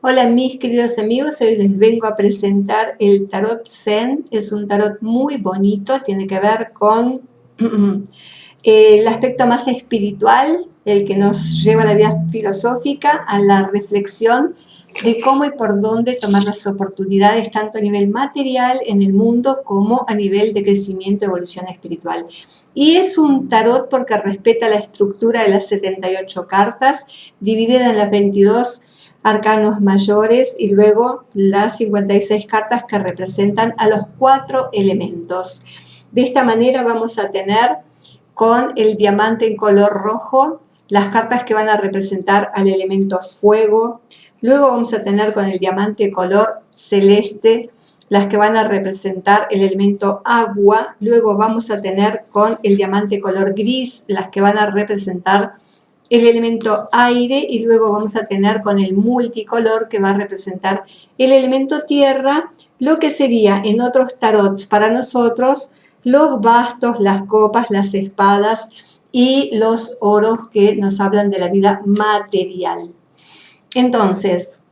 Hola mis queridos amigos, hoy les vengo a presentar el tarot Zen. Es un tarot muy bonito, tiene que ver con el aspecto más espiritual, el que nos lleva a la vida filosófica, a la reflexión de cómo y por dónde tomar las oportunidades, tanto a nivel material en el mundo como a nivel de crecimiento y evolución espiritual. Y es un tarot porque respeta la estructura de las 78 cartas, dividida en las 22 arcanos mayores y luego las 56 cartas que representan a los 4 elementos. De esta manera vamos a tener con el diamante en color rojo las cartas que van a representar al elemento fuego. Luego vamos a tener con el diamante color celeste las que van a representar el elemento agua. Luego vamos a tener con el diamante color gris las que van a representar el elemento aire, y luego vamos a tener con el multicolor que va a representar el elemento tierra, lo que sería en otros tarots para nosotros los bastos, las copas, las espadas y los oros que nos hablan de la vida material. Entonces,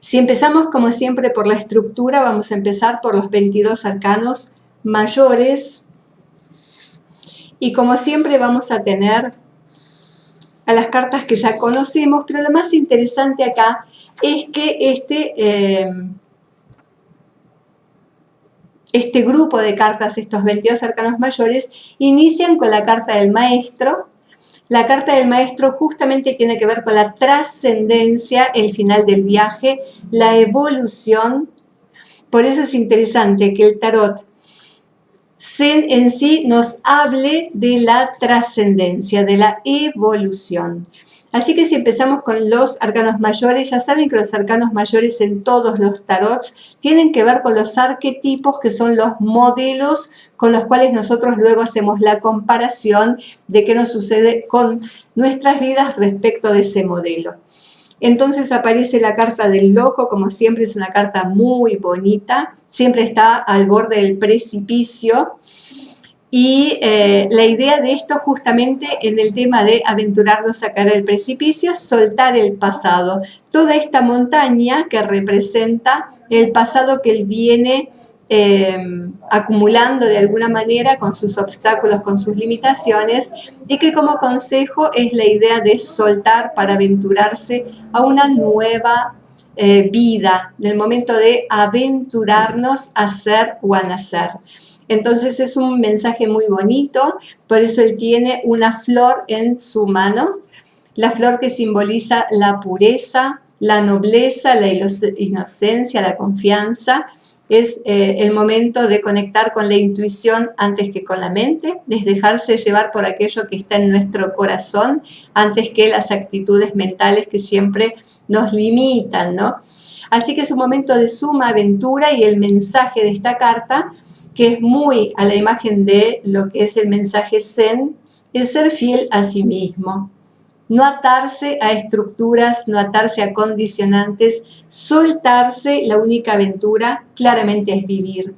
si empezamos como siempre por la estructura, vamos a empezar por los 22 arcanos mayores y como siempre vamos a tener a las cartas que ya conocemos, pero lo más interesante acá es que este grupo de cartas, estos 22 arcanos mayores, inician con la carta del maestro. La carta del maestro justamente tiene que ver con la trascendencia, el final del viaje, la evolución. Por eso es interesante que el tarot Zen en sí nos hable de la trascendencia, de la evolución. Así que si empezamos con los arcanos mayores, ya saben que los arcanos mayores en todos los tarots tienen que ver con los arquetipos, que son los modelos con los cuales nosotros luego hacemos la comparación de qué nos sucede con nuestras vidas respecto de ese modelo. Entonces aparece la carta del loco, como siempre es una carta muy bonita, siempre está al borde del precipicio. Y la idea de esto justamente en el tema de aventurarnos a caer del precipicio es soltar el pasado. Toda esta montaña que representa el pasado que él viene acumulando de alguna manera con sus obstáculos, con sus limitaciones, y que como consejo es la idea de soltar para aventurarse a una nueva vida, en el momento de aventurarnos a ser o a nacer. Entonces es un mensaje muy bonito, por eso él tiene una flor en su mano, la flor que simboliza la pureza, la nobleza, la inocencia, la confianza. Es el momento de conectar con la intuición antes que con la mente, es dejarse llevar por aquello que está en nuestro corazón antes que las actitudes mentales que siempre nos limitan, ¿no? Así que es un momento de suma aventura, y el mensaje de esta carta, que es muy a la imagen de lo que es el mensaje Zen, es ser fiel a sí mismo. No atarse a estructuras, no atarse a condicionantes, soltarse. La única aventura claramente es vivir.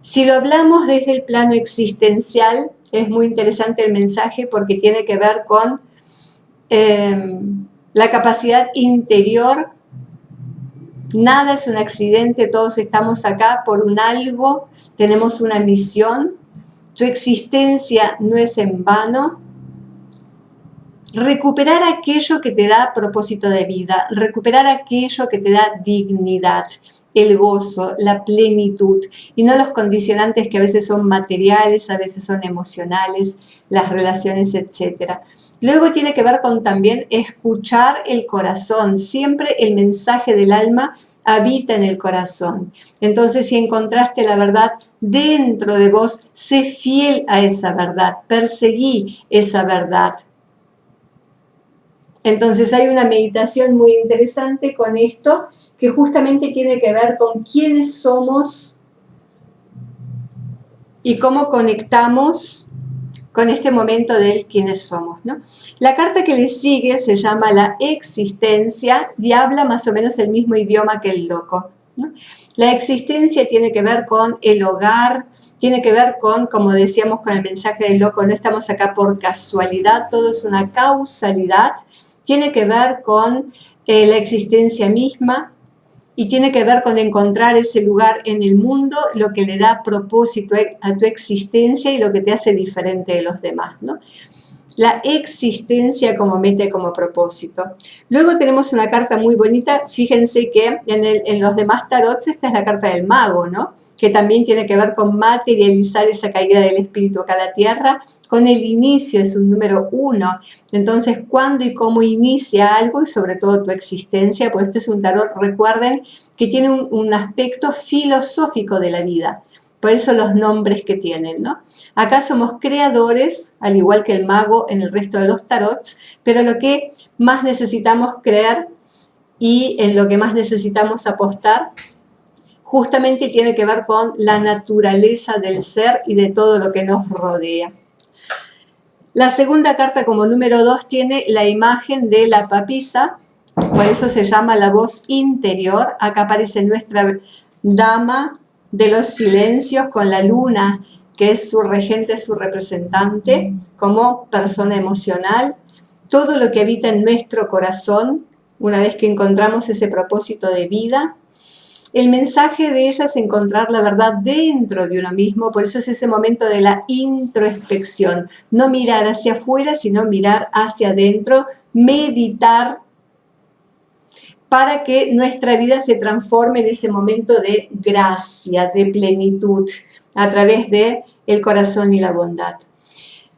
Si lo hablamos desde el plano existencial, es muy interesante el mensaje porque tiene que ver con la capacidad interior. Nada es un accidente, todos estamos acá por un algo, tenemos una misión. Tu existencia no es en vano. Recuperar aquello que te da propósito de vida, recuperar aquello que te da dignidad, el gozo, la plenitud, y no los condicionantes que a veces son materiales, a veces son emocionales, las relaciones, etc. Luego tiene que ver con también escuchar el corazón. Siempre el mensaje del alma habita en el corazón. Entonces, si encontraste la verdad dentro de vos, sé fiel a esa verdad, perseguí esa verdad. Entonces hay una meditación muy interesante con esto, que justamente tiene que ver con quiénes somos y cómo conectamos con este momento del quiénes somos, ¿no? La carta que le sigue se llama la existencia y habla más o menos el mismo idioma que el loco, ¿no? La existencia tiene que ver con el hogar, tiene que ver con, como decíamos con el mensaje del loco, no estamos acá por casualidad, todo es una causalidad. tiene que ver con la existencia misma y tiene que ver con encontrar ese lugar en el mundo, lo que le da propósito a tu existencia y lo que te hace diferente de los demás, ¿no? La existencia como meta y como propósito. Luego tenemos una carta muy bonita, fíjense que en los demás tarots esta es la carta del mago, ¿no? Que también tiene que ver con materializar esa caída del espíritu acá a la tierra, con el inicio, es un número 1. Entonces, ¿cuándo y cómo inicia algo? Y sobre todo tu existencia, pues este es un tarot, recuerden, que tiene un aspecto filosófico de la vida. Por eso los nombres que tienen, ¿no? Acá somos creadores, al igual que el mago en el resto de los tarots, pero lo que más necesitamos creer y en lo que más necesitamos apostar justamente tiene que ver con la naturaleza del ser y de todo lo que nos rodea. La segunda carta como número 2 tiene la imagen de la papisa, por eso se llama la voz interior. Acá aparece nuestra dama de los silencios con la luna, que es su regente, su representante, como persona emocional. Todo lo que habita en nuestro corazón, una vez que encontramos ese propósito de vida. El mensaje de ella es encontrar la verdad dentro de uno mismo, por eso es ese momento de la introspección. No mirar hacia afuera, sino mirar hacia adentro, meditar para que nuestra vida se transforme en ese momento de gracia, de plenitud, a través de el corazón y la bondad.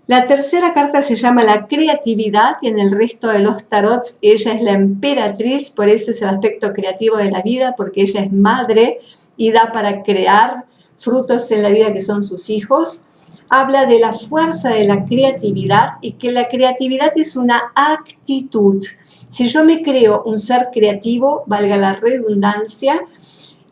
La tercera carta se llama la creatividad y en el resto de los tarots ella es la emperatriz, por eso es el aspecto creativo de la vida, porque ella es madre y da para crear frutos en la vida que son sus hijos. Habla de la fuerza de la creatividad y que la creatividad es una actitud. Si yo me creo un ser creativo, valga la redundancia,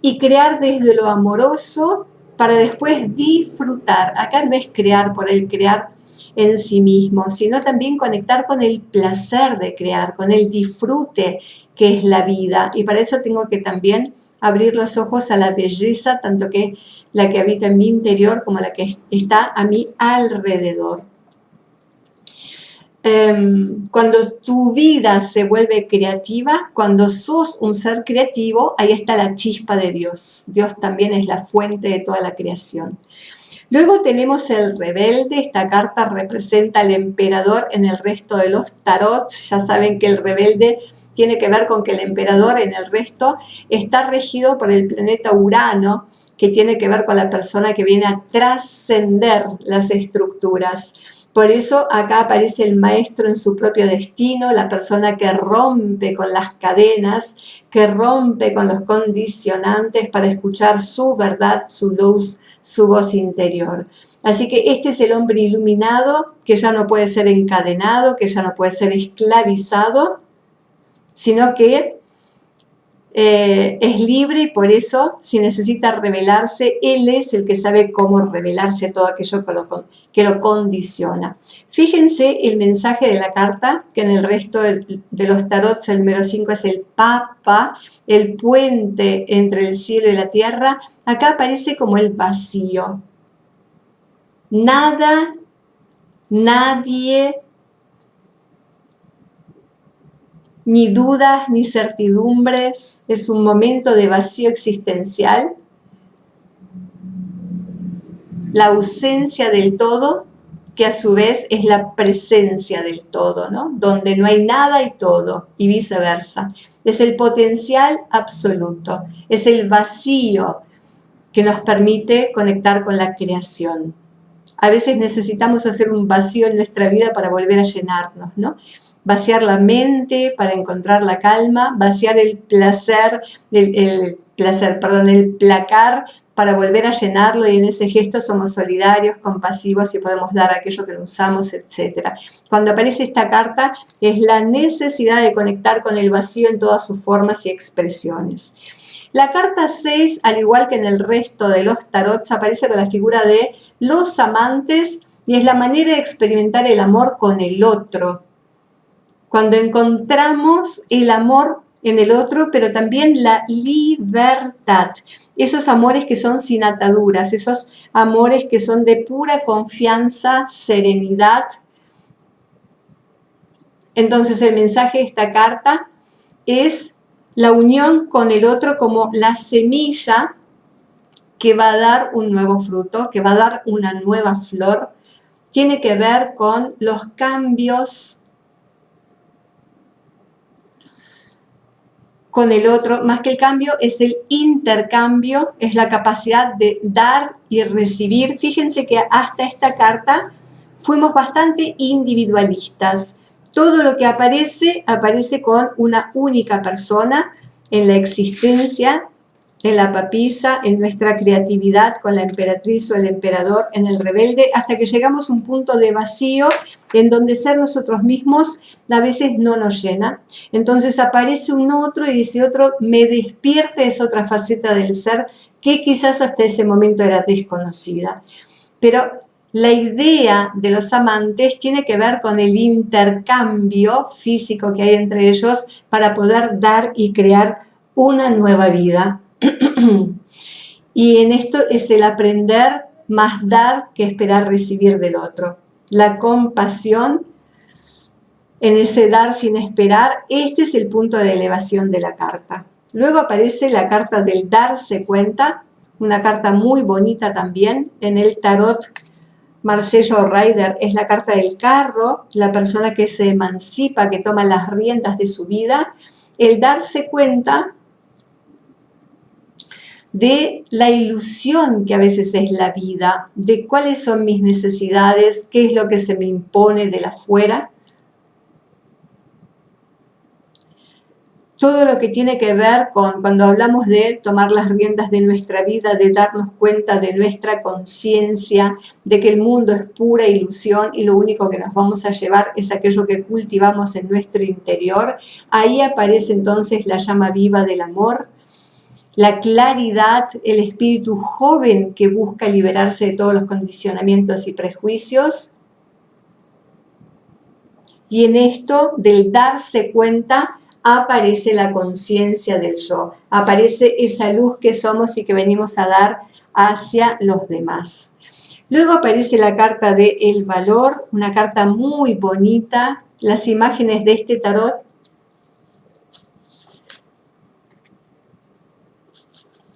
y crear desde lo amoroso para después disfrutar. Acá no es crear por el crear en sí mismo, sino también conectar con el placer de crear, con el disfrute que es la vida. Y para eso tengo que también abrir los ojos a la belleza, tanto que la que habita en mi interior como la que está a mi alrededor. Cuando tu vida se vuelve creativa, cuando sos un ser creativo, ahí está la chispa de Dios. Dios también es la fuente de toda la creación. Luego tenemos el rebelde, esta carta representa al emperador en el resto de los tarots. Ya saben que el rebelde tiene que ver con que el emperador en el resto está regido por el planeta Urano, que tiene que ver con la persona que viene a trascender las estructuras. Por eso acá aparece el maestro en su propio destino, la persona que rompe con las cadenas, que rompe con los condicionantes para escuchar su verdad, su luz, su voz interior. Así que este es el hombre iluminado que ya no puede ser encadenado, que ya no puede ser esclavizado, sino que es libre y por eso, si necesita revelarse, él es el que sabe cómo revelarse todo aquello que lo condiciona. Fíjense el mensaje de la carta, que en el resto de los tarots el número 5 es el Papa, el puente entre el cielo y la tierra. Acá aparece como el vacío. Nada, nadie, ni dudas, ni certidumbres, es un momento de vacío existencial, la ausencia del todo, que a su vez es la presencia del todo, ¿no? Donde no hay nada y todo, y viceversa. Es el potencial absoluto, es el vacío que nos permite conectar con la creación. A veces necesitamos hacer un vacío en nuestra vida para volver a llenarnos, ¿no? Vaciar la mente para encontrar la calma, vaciar el placer, el placar para volver a llenarlo y en ese gesto somos solidarios, compasivos y podemos dar aquello que no usamos, etc. Cuando aparece esta carta es la necesidad de conectar con el vacío en todas sus formas y expresiones. La carta 6, al igual que en el resto de los tarots, aparece con la figura de los amantes y es la manera de experimentar el amor con el otro. Cuando encontramos el amor en el otro, pero también la libertad. Esos amores que son sin ataduras, esos amores que son de pura confianza, serenidad, Entonces el mensaje de esta carta es la unión con el otro como la semilla que va a dar un nuevo fruto, que va a dar una nueva flor. Tiene que ver con los cambios con el otro, más que el cambio, es el intercambio, es la capacidad de dar y recibir. Fíjense que hasta esta carta fuimos bastante individualistas. Todo lo que aparece, aparece con una única persona en la existencia, en la papisa, en nuestra creatividad con la emperatriz o el emperador, en el rebelde, hasta que llegamos a un punto de vacío en donde ser nosotros mismos a veces no nos llena. Entonces aparece un otro y ese otro me despierta esa otra faceta del ser que quizás hasta ese momento era desconocida. Pero la idea de los amantes tiene que ver con el intercambio físico que hay entre ellos para poder dar y crear una nueva vida. Y en esto es el aprender más dar que esperar recibir del otro. La compasión en ese dar sin esperar, este es el punto de elevación de la carta. Luego aparece la carta del darse cuenta, una carta muy bonita también. En el tarot Marsella Rider es la carta del carro, la persona que se emancipa, que toma las riendas de su vida. El darse cuenta de la ilusión que a veces es la vida, de cuáles son mis necesidades, qué es lo que se me impone de la afuera. Todo lo que tiene que ver con cuando hablamos de tomar las riendas de nuestra vida, de darnos cuenta de nuestra conciencia, de que el mundo es pura ilusión y lo único que nos vamos a llevar es aquello que cultivamos en nuestro interior. Ahí aparece entonces la llama viva del amor, la claridad, el espíritu joven que busca liberarse de todos los condicionamientos y prejuicios. Y en esto del darse cuenta aparece la conciencia del yo, aparece esa luz que somos y que venimos a dar hacia los demás. Luego aparece la carta de el valor, una carta muy bonita. Las imágenes de este tarot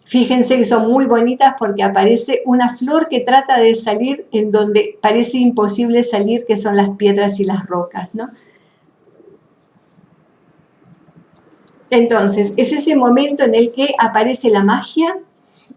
fíjense que son muy bonitas porque aparece una flor que trata de salir en donde parece imposible salir, que son las piedras y las rocas, ¿no? Entonces, es ese momento en el que aparece la magia,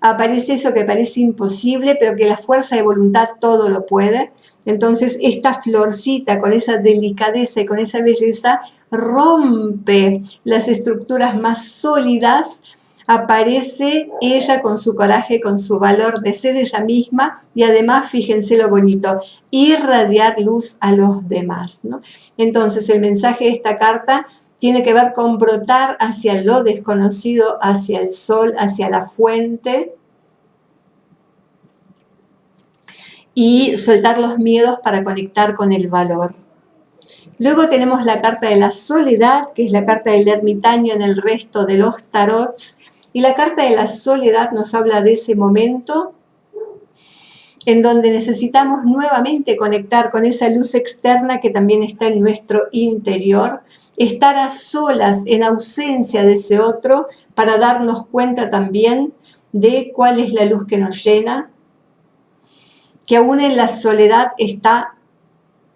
aparece eso que parece imposible, pero que la fuerza de voluntad todo lo puede. Entonces, esta florcita con esa delicadeza y con esa belleza rompe las estructuras más sólidas. Aparece ella con su coraje, con su valor de ser ella misma y además, fíjense lo bonito, irradiar luz a los demás, ¿no? Entonces, el mensaje de esta carta tiene que ver con brotar hacia lo desconocido, hacia el sol, hacia la fuente y soltar los miedos para conectar con el valor. Luego tenemos la carta de la soledad, que es la carta del ermitaño en el resto de los tarots. Y la carta de la soledad nos habla de ese momento en donde necesitamos nuevamente conectar con esa luz externa que también está en nuestro interior, estar a solas, en ausencia de ese otro, para darnos cuenta también de cuál es la luz que nos llena, que aún en la soledad está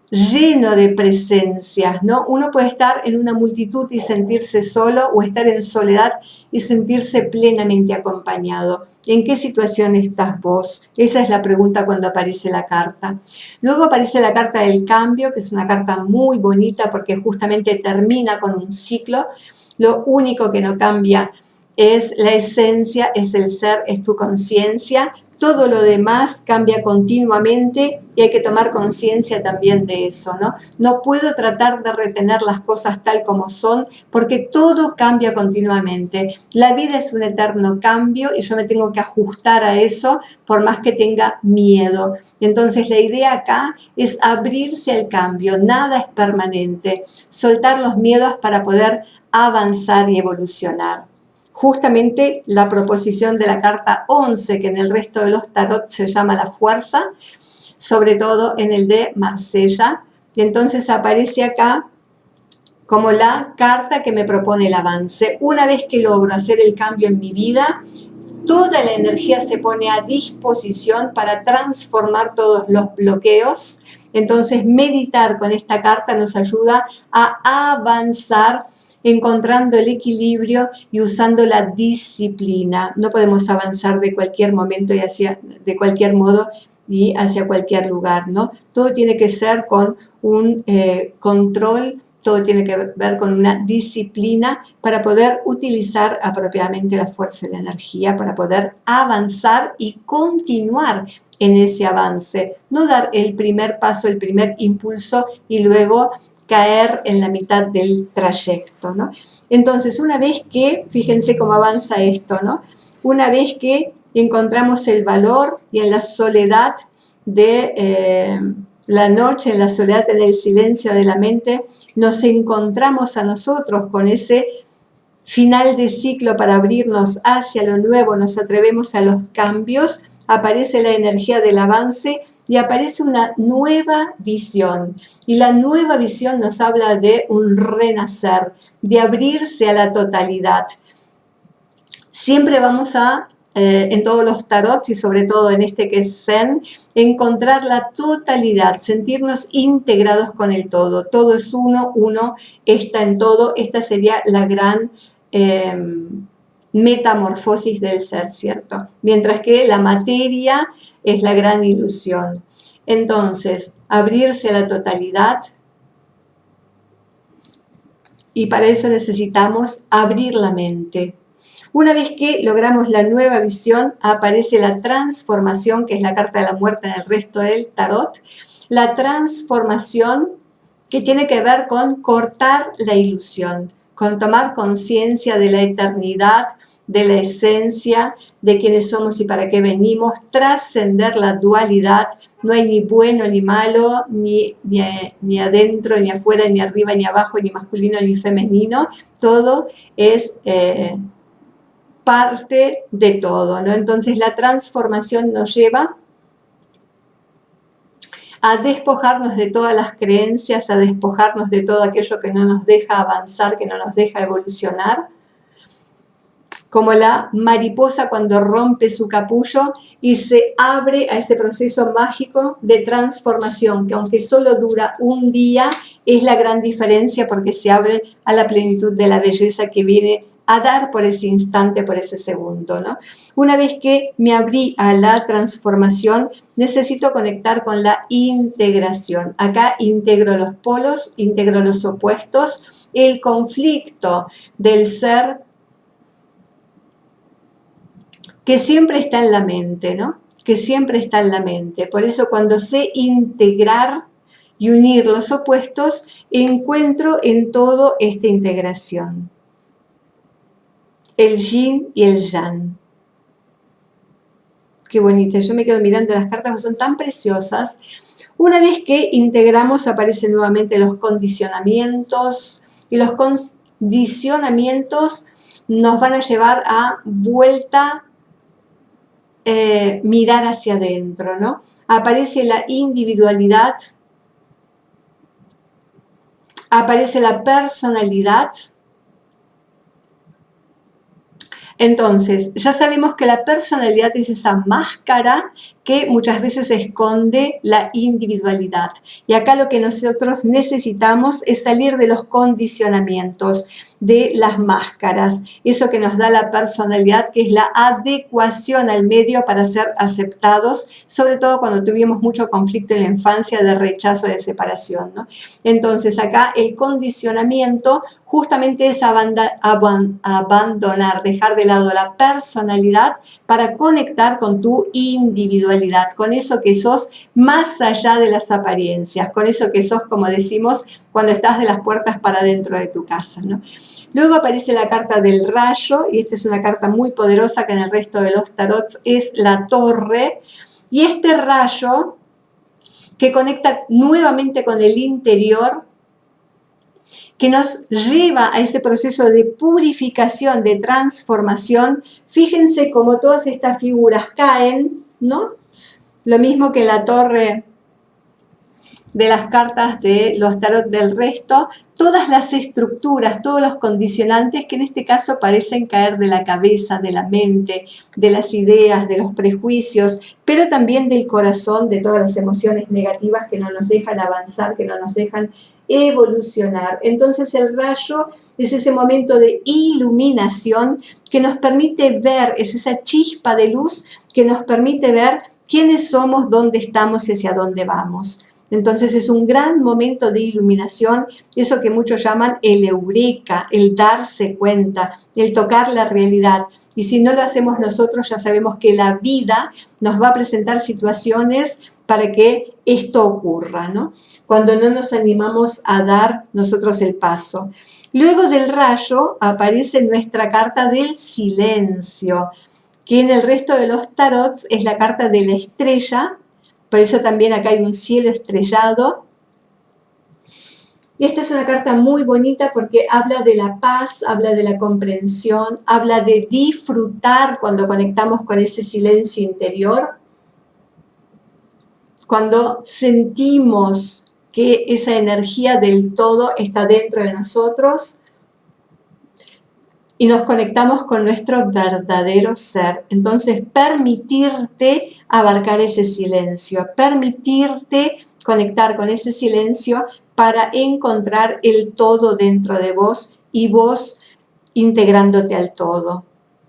lleno de presencias, ¿no? Uno puede estar en una multitud y sentirse solo, o estar en soledad y sentirse plenamente acompañado. ¿En qué situación estás vos? Esa es la pregunta cuando aparece la carta. Luego aparece la carta del cambio, que es una carta muy bonita porque justamente termina con un ciclo. Lo único que no cambia es la esencia, es el ser, es tu conciencia. Todo lo demás cambia continuamente y hay que tomar conciencia también de eso, ¿no? No puedo tratar de retener las cosas tal como son porque todo cambia continuamente. La vida es un eterno cambio y yo me tengo que ajustar a eso por más que tenga miedo. Entonces la idea acá es abrirse al cambio, nada es permanente. Soltar los miedos para poder avanzar y evolucionar. Justamente la proposición de la carta 11, que en el resto de los tarot se llama la fuerza, sobre todo en el de Marsella. Y entonces aparece acá como la carta que me propone el avance. Una vez que logro hacer el cambio en mi vida, toda la energía se pone a disposición para transformar todos los bloqueos. Entonces, meditar con esta carta nos ayuda a avanzar encontrando el equilibrio y usando la disciplina. No podemos avanzar de cualquier momento y de cualquier modo y hacia cualquier lugar, ¿no? Todo tiene que ser con un control, todo tiene que ver con una disciplina para poder utilizar apropiadamente la fuerza y la energía, para poder avanzar y continuar en ese avance. No dar el primer paso, el primer impulso y luego caer en la mitad del trayecto, ¿no? Entonces, una vez que, fíjense cómo avanza esto, ¿no? Una vez que encontramos el valor y en la soledad de la noche, en la soledad, en el silencio de la mente, nos encontramos a nosotros con ese final de ciclo para abrirnos hacia lo nuevo, nos atrevemos a los cambios, aparece la energía del avance y aparece una nueva visión. Y la nueva visión nos habla de un renacer, de abrirse a la totalidad. Siempre vamos a, en todos los tarots y sobre todo en este que es Zen, encontrar la totalidad, sentirnos integrados con el todo. Todo es uno, uno está en todo. Esta sería la gran metamorfosis del ser, ¿cierto? Mientras que la materia es la gran ilusión. Entonces, abrirse a la totalidad, y para eso necesitamos abrir la mente. Una vez que logramos la nueva visión, aparece la transformación, que es la carta de la muerte en el resto del tarot. La transformación que tiene que ver con cortar la ilusión, con tomar conciencia de la eternidad, de la esencia, de quiénes somos y para qué venimos, trascender la dualidad. No hay ni bueno ni malo, ni adentro, ni afuera, ni arriba, ni abajo, ni masculino, ni femenino. Todo es parte de todo, ¿no? Entonces la transformación nos lleva a despojarnos de todas las creencias, a despojarnos de todo aquello que no nos deja avanzar, que no nos deja evolucionar, como la mariposa cuando rompe su capullo y se abre a ese proceso mágico de transformación, que aunque solo dura un día, es la gran diferencia porque se abre a la plenitud de la belleza que viene a dar por ese instante, por ese segundo, ¿no? Una vez que me abrí a la transformación, necesito conectar con la integración. Acá integro los polos, integro los opuestos, el conflicto del ser que siempre está en la mente, ¿no? Que siempre está en la mente. Por eso cuando sé integrar y unir los opuestos, encuentro en todo esta integración. El yin y el yang. Qué bonita, yo me quedo mirando las cartas que son tan preciosas. Una vez que integramos, aparecen nuevamente los condicionamientos, y los condicionamientos nos van a llevar a mirar hacia adentro, ¿no? Aparece la individualidad, aparece la personalidad. Entonces, ya sabemos que la personalidad es esa máscara que muchas veces esconde la individualidad. Y acá lo que nosotros necesitamos es salir de los condicionamientos, de las máscaras, eso que nos da la personalidad, que es la adecuación al medio para ser aceptados, sobre todo cuando tuvimos mucho conflicto en la infancia de rechazo, de separación, ¿no? Entonces, acá el condicionamiento justamente es abandonar, dejar de lado la personalidad para conectar con tu individualidad, con eso que sos más allá de las apariencias, con eso que sos, como decimos, cuando estás de las puertas para dentro de tu casa, ¿no? Luego aparece la carta del rayo, y esta es una carta muy poderosa que en el resto de los tarots es la torre, y este rayo que conecta nuevamente con el interior, que nos lleva a ese proceso de purificación, de transformación. Fíjense cómo todas estas figuras caen, ¿no? Lo mismo que la torre de las cartas de los tarot del resto, todas las estructuras, todos los condicionantes que en este caso parecen caer de la cabeza, de la mente, de las ideas, de los prejuicios, pero también del corazón, de todas las emociones negativas que no nos dejan avanzar, que no nos dejan evolucionar. Entonces el rayo es ese momento de iluminación que nos permite ver, es esa chispa de luz que nos permite ver quiénes somos, dónde estamos y hacia dónde vamos. Entonces es un gran momento de iluminación, eso que muchos llaman el eureka, el darse cuenta, el tocar la realidad. Y si no lo hacemos nosotros, ya sabemos que la vida nos va a presentar situaciones para que esto ocurra, ¿no? Cuando no nos animamos a dar nosotros el paso. Luego del rayo aparece nuestra carta del silencio, que en el resto de los tarots es la carta de la estrella. Por eso también acá hay un cielo estrellado. Y esta es una carta muy bonita porque habla de la paz, habla de la comprensión, habla de disfrutar cuando conectamos con ese silencio interior. Cuando sentimos que esa energía del todo está dentro de nosotros y nos conectamos con nuestro verdadero ser. Entonces, permitirte abarcar ese silencio, permitirte conectar con ese silencio para encontrar el todo dentro de vos y vos integrándote al todo.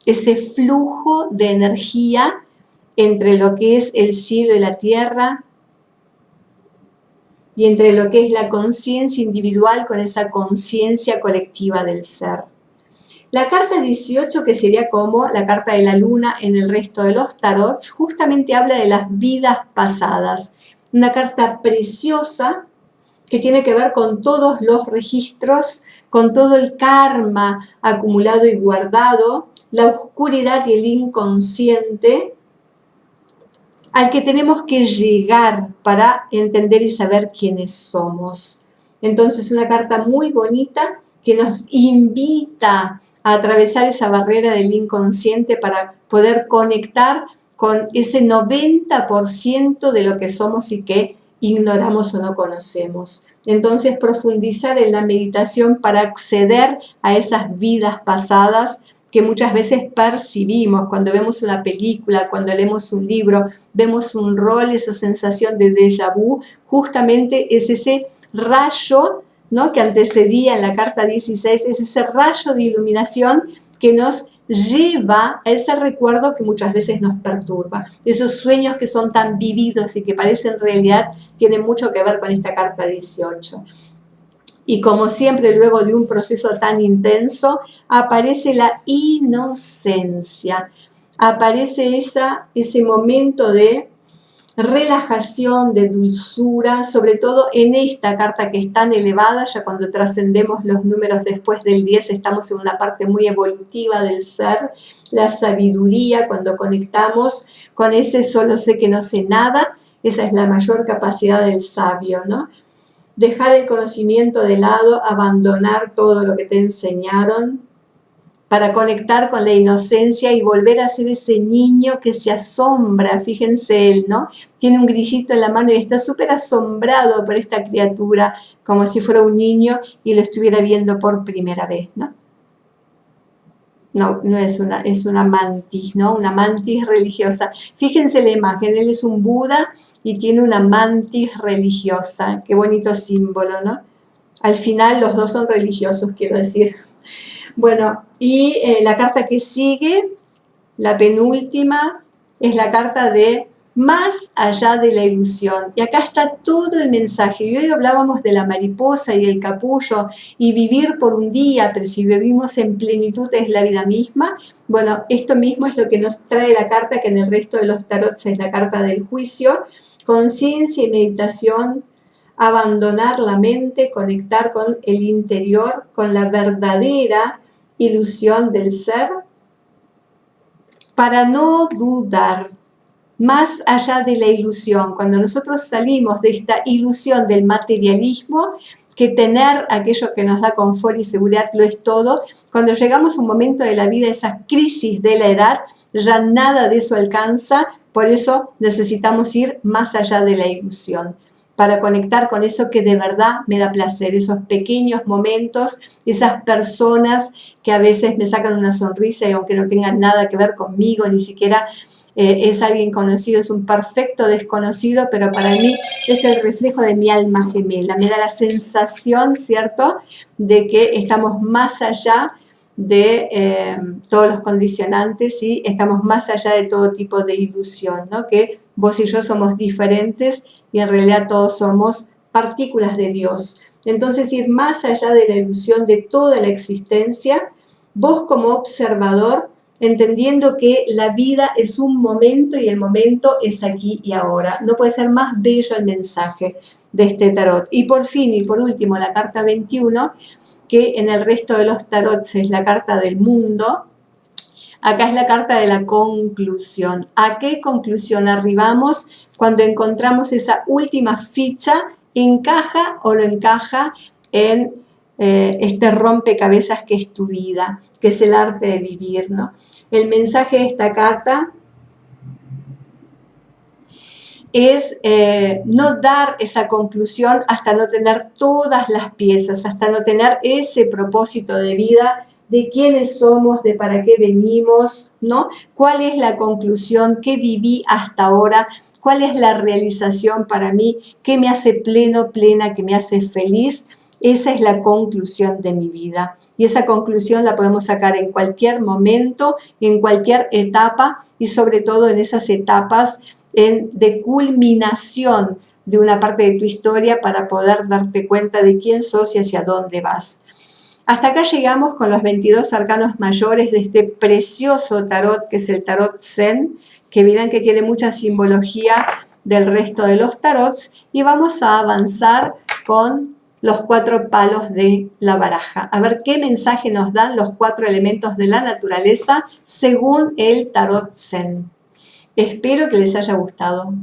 Ese flujo de energía entre lo que es el cielo y la tierra y entre lo que es la conciencia individual con esa conciencia colectiva del ser. La carta 18, que sería como la carta de la luna en el resto de los tarots, justamente habla de las vidas pasadas. Una carta preciosa que tiene que ver con todos los registros, con todo el karma acumulado y guardado, la oscuridad y el inconsciente al que tenemos que llegar para entender y saber quiénes somos. Entonces, una carta muy bonita que nos invita a atravesar esa barrera del inconsciente para poder conectar con ese 90% de lo que somos y que ignoramos o no conocemos. Entonces, profundizar en la meditación para acceder a esas vidas pasadas que muchas veces percibimos cuando vemos una película, cuando leemos un libro, vemos un rol, esa sensación de déjà vu, justamente es ese rayo, ¿no?, que antecedía en la carta 16, es ese rayo de iluminación que nos lleva a ese recuerdo que muchas veces nos perturba. Esos sueños que son tan vividos y que parecen realidad tienen mucho que ver con esta carta 18. Y como siempre, luego de un proceso tan intenso, aparece la inocencia, aparece ese momento de relajación, de dulzura, sobre todo en esta carta que es tan elevada. Ya cuando trascendemos los números después del 10 estamos en una parte muy evolutiva del ser, la sabiduría, cuando conectamos con ese solo sé que no sé nada, esa es la mayor capacidad del sabio, ¿no? Dejar el conocimiento de lado, abandonar todo lo que te enseñaron para conectar con la inocencia y volver a ser ese niño que se asombra. Fíjense él, ¿no? Tiene un grillito en la mano y está súper asombrado por esta criatura, como si fuera un niño y lo estuviera viendo por primera vez, ¿no? No, no es una mantis, ¿no? Una mantis religiosa. Fíjense la imagen, él es un Buda y tiene una mantis religiosa. Qué bonito símbolo, ¿no? Al final los dos son religiosos, quiero decir. Bueno, y la carta que sigue, la penúltima, es la carta de más allá de la ilusión. Y acá está todo el mensaje. Y hoy hablábamos de la mariposa y el capullo y vivir por un día, pero si vivimos en plenitud es la vida misma. Bueno, esto mismo es lo que nos trae la carta, que en el resto de los tarots es la carta del juicio. Conciencia y meditación, abandonar la mente, conectar con el interior, con la verdadera ilusión del ser, para no dudar. Más allá de la ilusión, cuando nosotros salimos de esta ilusión del materialismo, que tener aquello que nos da confort y seguridad lo es todo, cuando llegamos a un momento de la vida, esa crisis de la edad, ya nada de eso alcanza, por eso necesitamos ir más allá de la ilusión. para conectar con eso que de verdad me da placer, esos pequeños momentos, esas personas que a veces me sacan una sonrisa y aunque no tengan nada que ver conmigo, ni siquiera es alguien conocido, es un perfecto desconocido, pero para mí es el reflejo de mi alma gemela, me da la sensación, ¿cierto?, de que estamos más allá de todos los condicionantes y estamos más allá de todo tipo de ilusión, ¿no? Que vos y yo somos diferentes y en realidad todos somos partículas de Dios. Entonces ir más allá de la ilusión de toda la existencia, vos como observador, entendiendo que la vida es un momento y el momento es aquí y ahora. No puede ser más bello el mensaje de este tarot. Y por fin y por último, la carta 21, que en el resto de los tarots es la carta del mundo. Acá es la carta de la conclusión. ¿A qué conclusión arribamos cuando encontramos esa última ficha? ¿Encaja o no encaja en este rompecabezas que es tu vida, que es el arte de vivir, ¿no? El mensaje de esta carta es no dar esa conclusión hasta no tener todas las piezas, hasta no tener ese propósito de vida, de quiénes somos, de para qué venimos, ¿no? ¿Cuál es la conclusión? ¿Qué viví hasta ahora? ¿Cuál es la realización para mí? ¿Qué me hace pleno, plena, que me hace feliz? Esa es la conclusión de mi vida. Y esa conclusión la podemos sacar en cualquier momento, en cualquier etapa y sobre todo en esas etapas de culminación de una parte de tu historia para poder darte cuenta de quién sos y hacia dónde vas. Hasta acá llegamos con los 22 arcanos mayores de este precioso tarot que es el tarot Zen, que verán que tiene mucha simbología del resto de los tarots, y vamos a avanzar con los 4 palos de la baraja. A ver qué mensaje nos dan los 4 elementos de la naturaleza según el tarot Zen. Espero que les haya gustado.